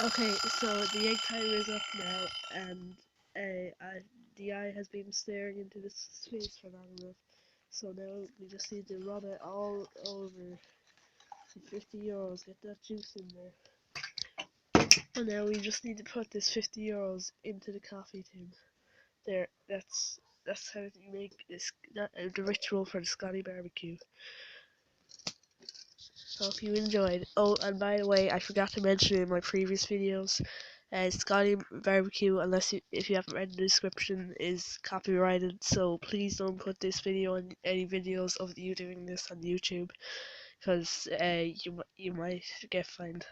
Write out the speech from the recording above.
Okay, so the egg timer is up now, and the eye has been staring into this space for long enough. So now we just need to run it all over. See, €50, get that juice in there. And now we just need to put this €50 into the coffee tin. There, that's how you make this the ritual for the Scottie barbecue. Hope you enjoyed. Oh, and by the way, I forgot to mention in my previous videos, Scottie barbecue, if you haven't read the description, is copyrighted. So please don't put this video on any videos of you doing this on YouTube, because you might get fined.